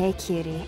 Hey, cutie.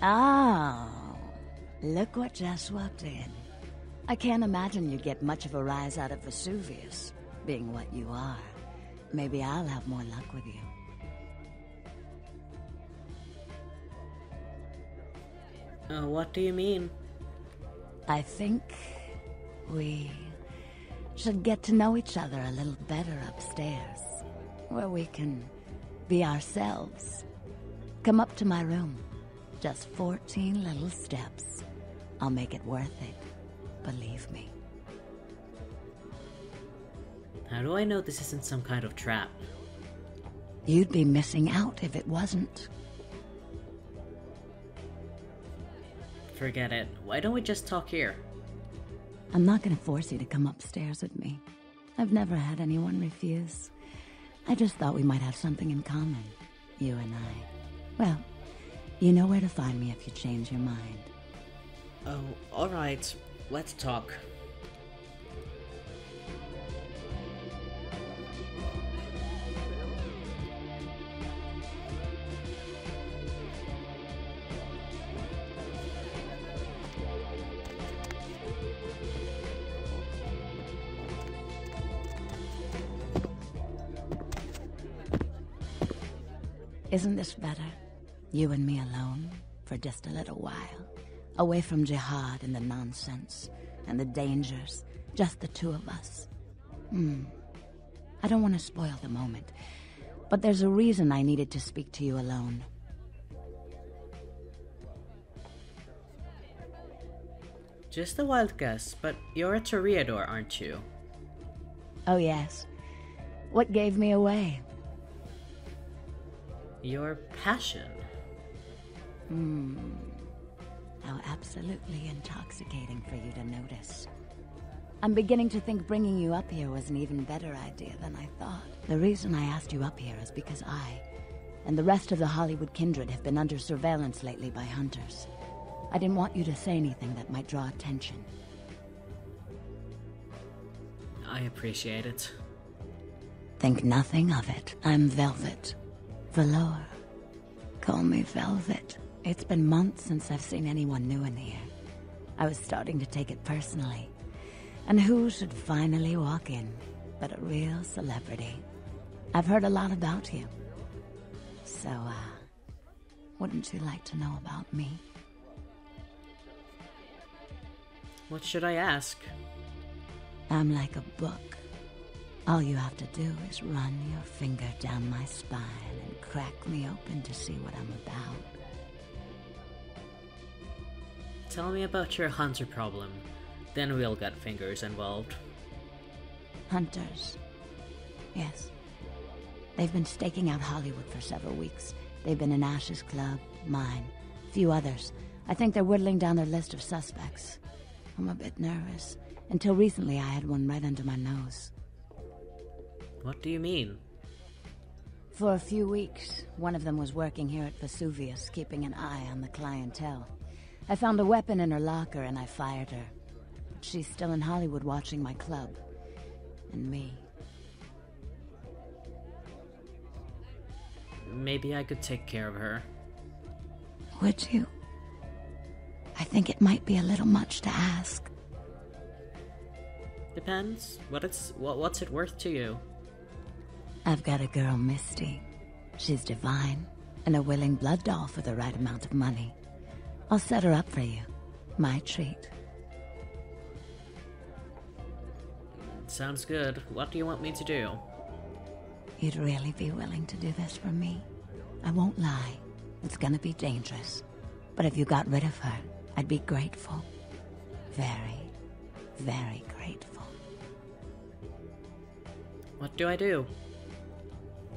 Oh, look what just walked in. I can't imagine you'd get much of a rise out of Vesuvius, being what you are. Maybe I'll have more luck with you. What do you mean? I think we should get to know each other a little better upstairs, where we can be ourselves. Come up to my room. Just 14 little steps. I'll make it worth it. Believe me. How do I know this isn't some kind of trap? You'd be missing out if it wasn't. Forget it. Why don't we just talk here? I'm not gonna force you to come upstairs with me. I've never had anyone refuse. I just thought we might have something in common, you and I. Well, you know where to find me if you change your mind. Oh, alright. Let's talk. Isn't this better? You and me alone, for just a little while. Away from jihad and the nonsense, and the dangers. Just the two of us. I don't want to spoil the moment, but there's a reason I needed to speak to you alone. Just a wild guess, but you're a toreador, aren't you? Oh yes. What gave me away? Your passion. How absolutely intoxicating for you to notice. I'm beginning to think bringing you up here was an even better idea than I thought. The reason I asked you up here is because I, and the rest of the Hollywood kindred, have been under surveillance lately by hunters. I didn't want you to say anything that might draw attention. I appreciate it. Think nothing of it. I'm Velvet. Velour. Call me Velvet. It's been months since I've seen anyone new in here. I was starting to take it personally. And who should finally walk in but a real celebrity? I've heard a lot about you. So, wouldn't you like to know about me? What should I ask? I'm like a book. All you have to do is run your finger down my spine and crack me open to see what I'm about. Tell me about your hunter problem. Then we'll get fingers involved. Hunters. Yes. They've been staking out Hollywood for several weeks. They've been in Ash's club, mine, a few others. I think they're whittling down their list of suspects. I'm a bit nervous. Until recently, I had one right under my nose. What do you mean? For a few weeks, one of them was working here at Vesuvius, keeping an eye on the clientele. I found a weapon in her locker and I fired her. But she's still in Hollywood watching my club. And me. Maybe I could take care of her. Would you? I think it might be a little much to ask. Depends. What's it worth to you? I've got a girl, Misty. She's divine, and a willing blood doll for the right amount of money. I'll set her up for you. My treat. Sounds good. What do you want me to do? You'd really be willing to do this for me? I won't lie. It's gonna be dangerous. But if you got rid of her, I'd be grateful. Very, very grateful. What do I do?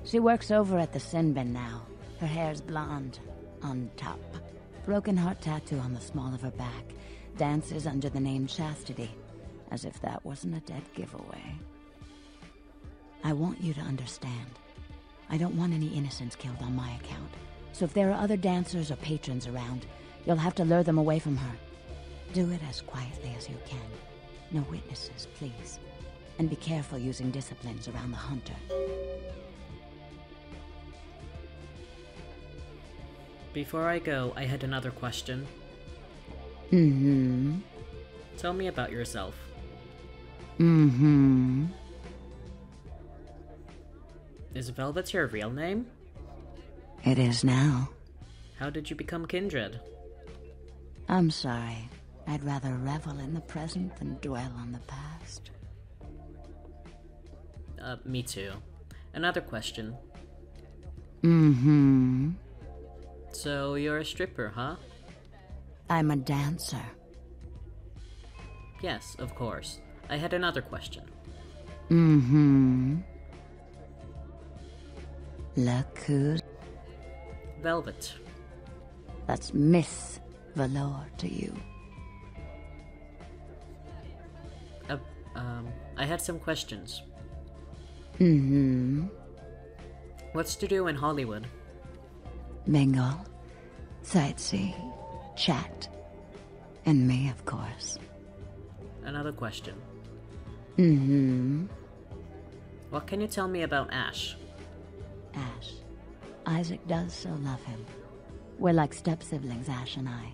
She works over at the sin bin now. Her hair's blonde, on top. Broken heart tattoo on the small of her back. Dances under the name Chastity, as if that wasn't a dead giveaway. I want you to understand. I don't want any innocents killed on my account. So if there are other dancers or patrons around, you'll have to lure them away from her. Do it as quietly as you can. No witnesses, please. And be careful using disciplines around the hunter. Before I go, I had another question. Mm-hmm. Tell me about yourself. Mm-hmm. Is Velvet your real name? It is now. How did you become kindred? I'm sorry. I'd rather revel in the present than dwell on the past. Me too. Another question. Mm-hmm. So, you're a stripper, huh? I'm a dancer. Yes, of course. I had another question. Mm-hmm. Look who's... Velvet. That's Miss Valor to you. I had some questions. Mm-hmm. What's to do in Hollywood? Mingle, sightsee, chat. And me, of course. Another question. Mm-hmm. What can you tell me about Ash? Ash. Isaac does so love him. We're like step-siblings, Ash and I.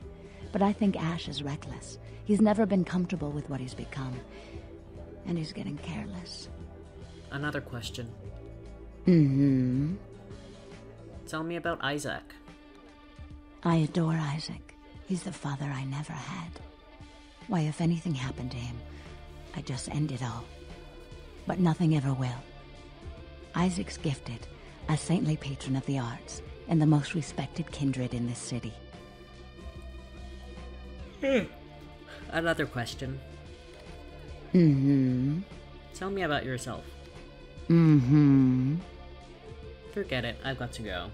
But I think Ash is reckless. He's never been comfortable with what he's become. And he's getting careless. Another question. Mm-hmm. Tell me about Isaac. I adore Isaac. He's the father I never had. Why, if anything happened to him, I'd just end it all. But nothing ever will. Isaac's gifted, a saintly patron of the arts, and the most respected kindred in this city. Another question. Mm-hmm. Tell me about yourself. Mm-hmm. Forget it, I've got to go.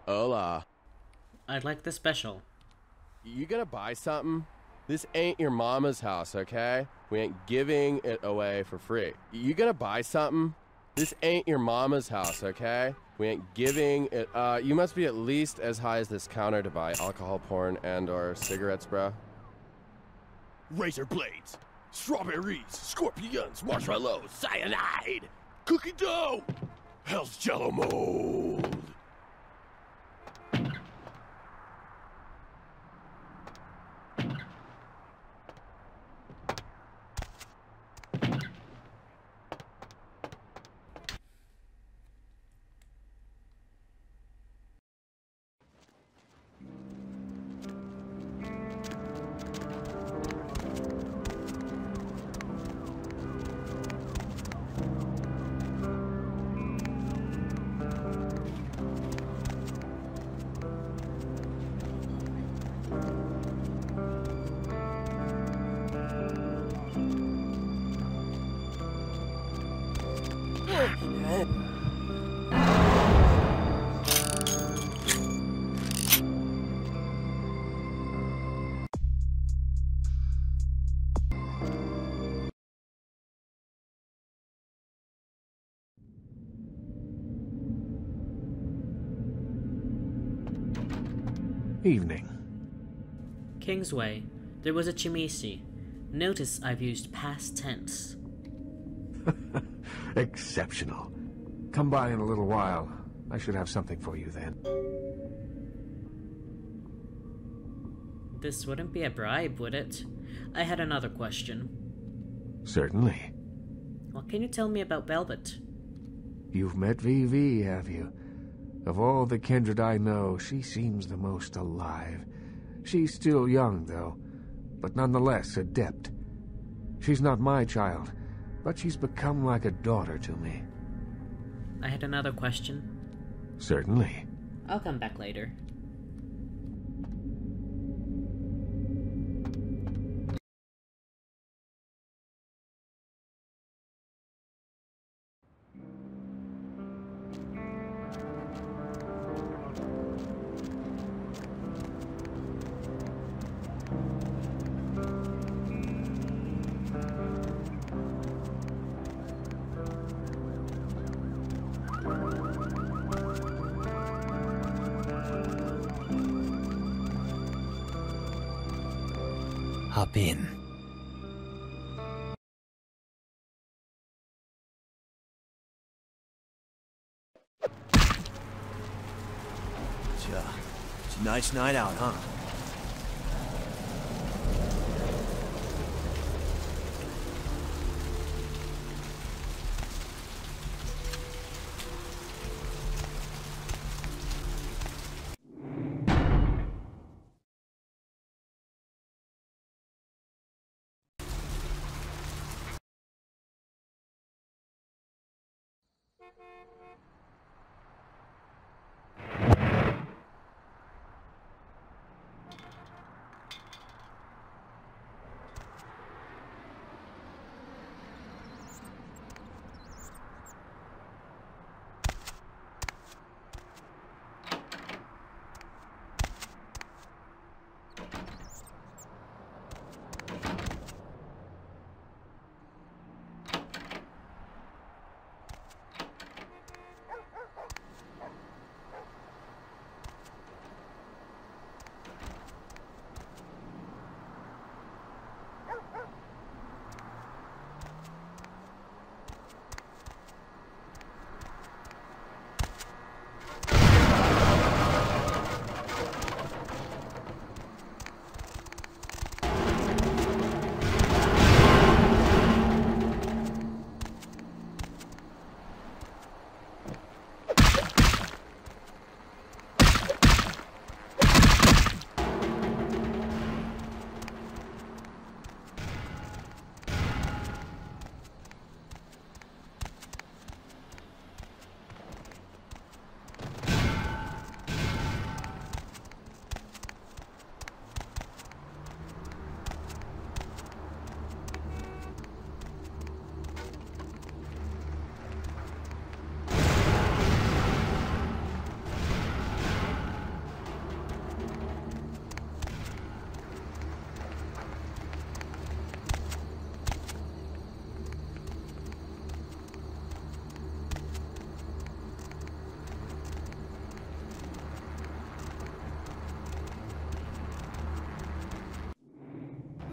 Hola. I'd like the special. You gonna buy something? This ain't your mama's house, okay? We ain't giving it away for free. You gonna buy something? This ain't your mama's house, okay? We ain't giving it, you must be at least as high as this counter to buy alcohol, porn, and/or cigarettes, bro. Razor blades, strawberries, scorpions, marshmallows, cyanide, cookie dough, Hell's Jello mold. Evening. Kingsway. There was a chimisi. Notice I've used past tense. Exceptional. Come by in a little while. I should have something for you then. This wouldn't be a bribe, would it? I had another question. Certainly. What can you tell me about Velvet? You've met VV, have you? Of all the kindred I know, she seems the most alive. She's still young, though, but nonetheless adept. She's not my child, but she's become like a daughter to me. I had another question. Certainly. I'll come back later. Hop in. It's a nice night out, huh?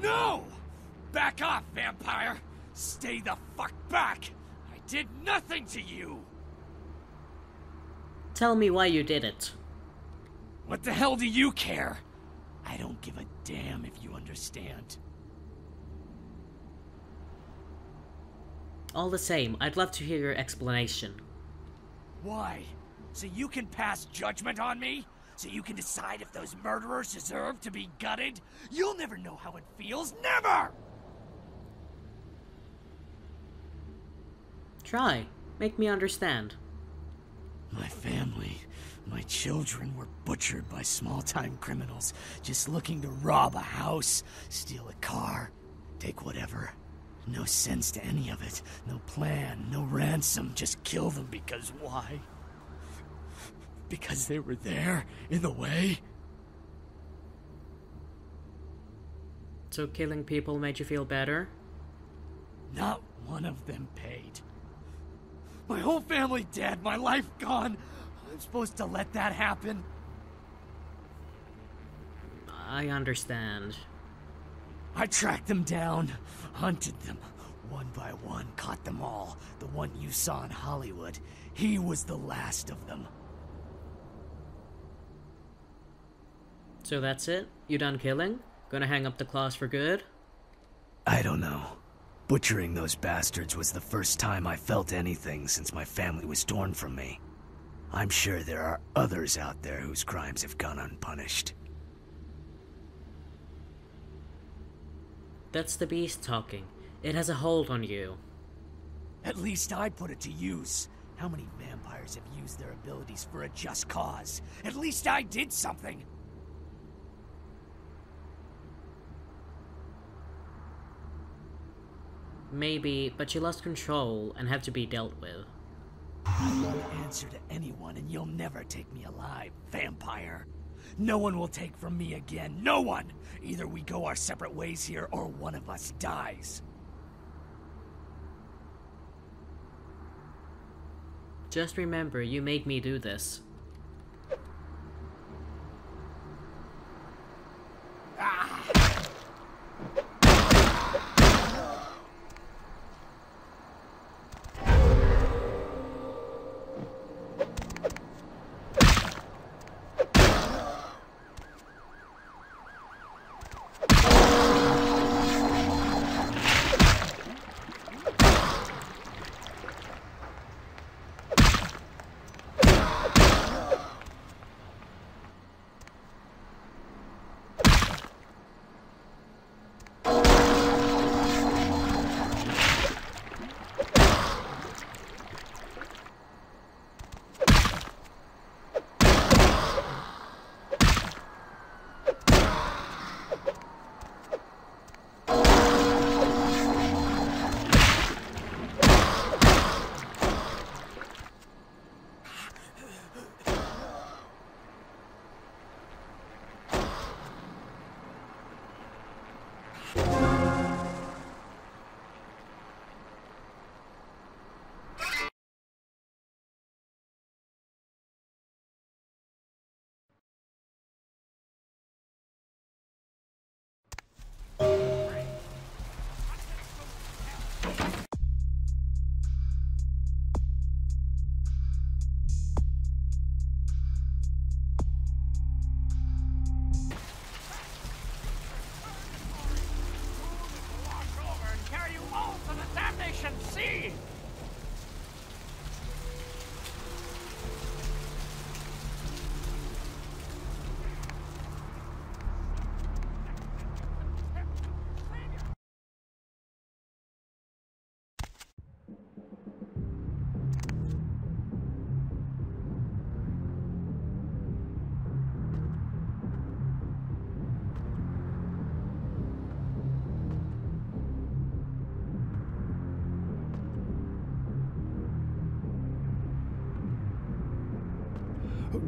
No! Back off, vampire! Stay the fuck back! I did nothing to you! Tell me why you did it. What the hell do you care? I don't give a damn if you understand. All the same, I'd love to hear your explanation. Why? So you can pass judgment on me? So you can decide if those murderers deserve to be gutted? You'll never know how it feels, never! Try. Make me understand. My family, my children were butchered by small-time criminals just looking to rob a house, steal a car, take whatever. No sense to any of it. No plan, no ransom, just kill them because why? Because they were there, in the way? So killing people made you feel better? Not one of them paid. My whole family dead, my life gone. I'm supposed to let that happen? I understand. I tracked them down, hunted them. One by one, caught them all. The one you saw in Hollywood, he was the last of them. So that's it? You done killing? Gonna hang up the claws for good? I don't know. Butchering those bastards was the first time I felt anything since my family was torn from me. I'm sure there are others out there whose crimes have gone unpunished. That's the beast talking. It has a hold on you. At least I put it to use. How many vampires have used their abilities for a just cause? At least I did something! Maybe, but you lost control and have to be dealt with. I won't answer to anyone and you'll never take me alive, vampire. No one will take from me again, no one! Either we go our separate ways here or one of us dies. Just remember, you made me do this.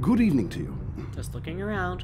Good evening to you. Just looking around.